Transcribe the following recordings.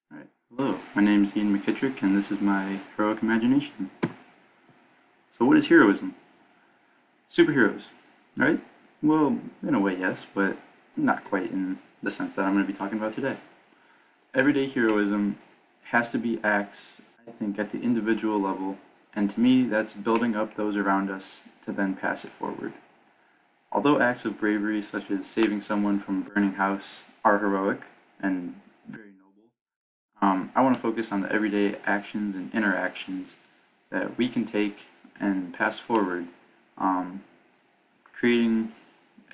Alright, hello, my name is Ian McKittrick and this is my heroic imagination. So what is heroism? Superheroes, right? Well, in a way yes, but not quite in the sense that I'm going to be talking about today. Everyday heroism has to be acts, I think, at the individual level, and to me that's building up those around us to then pass it forward. Although acts of bravery such as saving someone from a burning house are heroic and very noble, I want to focus on the everyday actions and interactions that we can take and pass forward, um, creating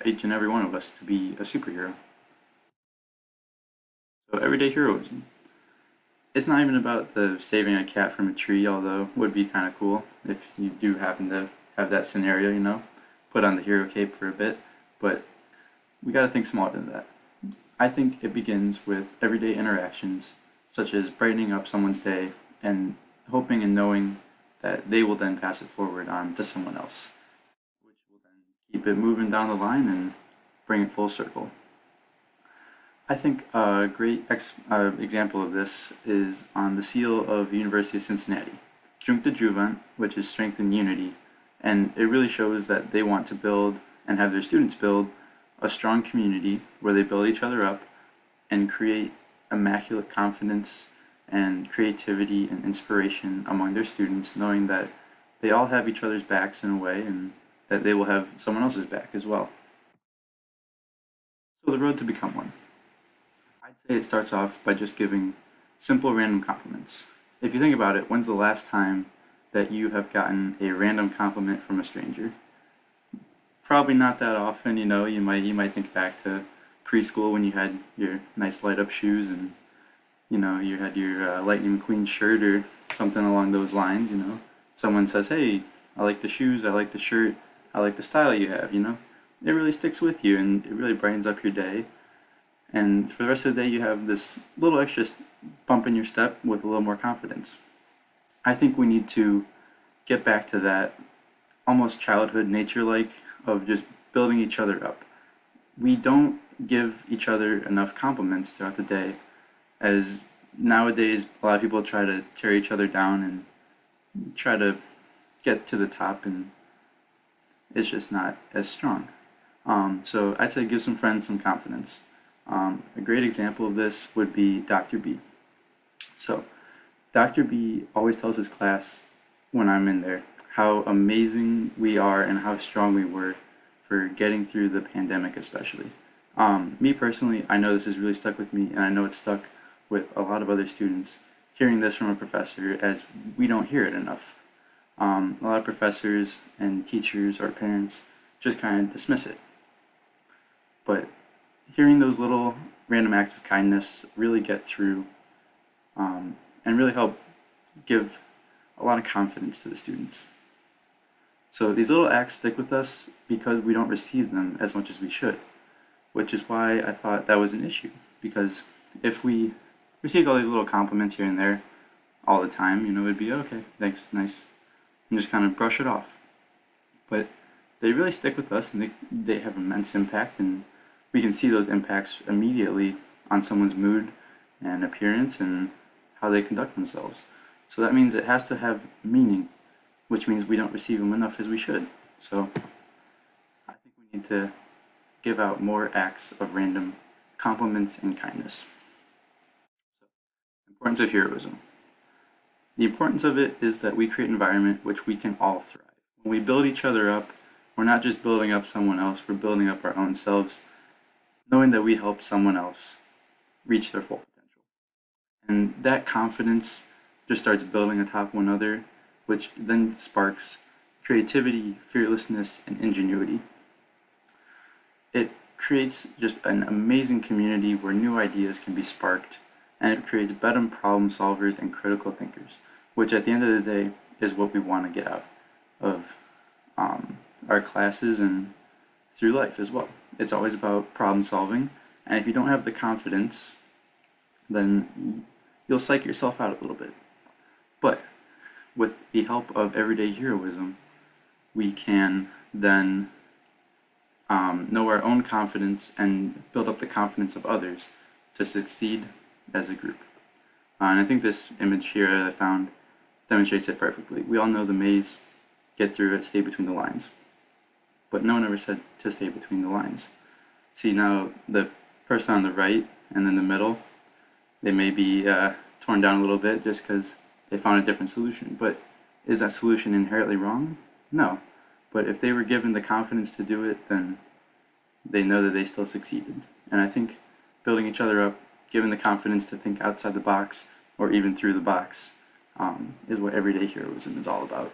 each and every one of us to be a superhero. So, everyday heroism. It's not even about the saving a cat from a tree, although would be kind of cool if you do happen to have that scenario, put on the hero cape for a bit. But we got to think smaller than that. I think it begins with everyday interactions, such as brightening up someone's day and hoping and knowing that they will then pass it forward on to someone else, which will then keep it moving down the line and bring it full circle. I think a great example of this is on the seal of the University of Cincinnati, Juncta Juvent, which is strength and unity, and it really shows that they want to build and have their students build a strong community where they build each other up and create immaculate confidence and creativity and inspiration among their students, knowing that they all have each other's backs in a way and that they will have someone else's back as well. So, the road to become one. I'd say it starts off by just giving simple random compliments. If you think about it, when's the last time that you have gotten a random compliment from a stranger? Probably not that often, you might think back to preschool when you had your nice light up shoes and you had your Lightning McQueen shirt or something along those lines. Someone says, "Hey, I like the shoes, I like the shirt, I like the style you have." It really sticks with you and it really brightens up your day. And for the rest of the day, you have this little extra bump in your step with a little more confidence. I think we need to get back to that almost childhood nature like of just building each other up. We don't give each other enough compliments throughout the day, as nowadays a lot of people try to carry each other down and try to get to the top, and it's just not as strong. So I'd say give some friends some confidence. A great example of this would be Dr. B. So Dr. B always tells his class when I'm in there how amazing we are and how strong we were for getting through the pandemic, especially. Me personally, I know this has really stuck with me, and I know it's stuck with a lot of other students hearing this from a professor, as we don't hear it enough. A lot of professors and teachers or parents just kind of dismiss it. But hearing those little random acts of kindness really get through, and really help give a lot of confidence to the students. So these little acts stick with us because we don't receive them as much as we should, which is why I thought that was an issue. Because if we received all these little compliments here and there all the time, it'd be okay, thanks, nice, and just kind of brush it off. But they really stick with us and they have immense impact, and we can see those impacts immediately on someone's mood and appearance and how they conduct themselves. So that means it has to have meaning, which means we don't receive them enough as we should. So I think we need to give out more acts of random compliments and kindness. So, importance of heroism. The importance of it is that we create an environment which we can all thrive. When we build each other up, we're not just building up someone else, we're building up our own selves, knowing that we helped someone else reach their full potential. And that confidence just starts building atop one another, which then sparks creativity, fearlessness, and ingenuity. It creates just an amazing community where new ideas can be sparked, and it creates better problem solvers and critical thinkers, which at the end of the day is what we want to get out of our classes and through life as well. It's always about problem solving, and if you don't have the confidence, then you'll psych yourself out a little bit. But with the help of everyday heroism, we can then know our own confidence and build up the confidence of others to succeed as a group. And I think this image here that I found demonstrates it perfectly. We all know the maze, get through it, stay between the lines. But no one ever said to stay between the lines. See, now the person on the right and in the middle, they may be torn down a little bit just because they found a different solution. But is that solution inherently wrong? No. But if they were given the confidence to do it, then they know that they still succeeded. And I think building each other up, given the confidence to think outside the box or even through the box, is what everyday heroism is all about.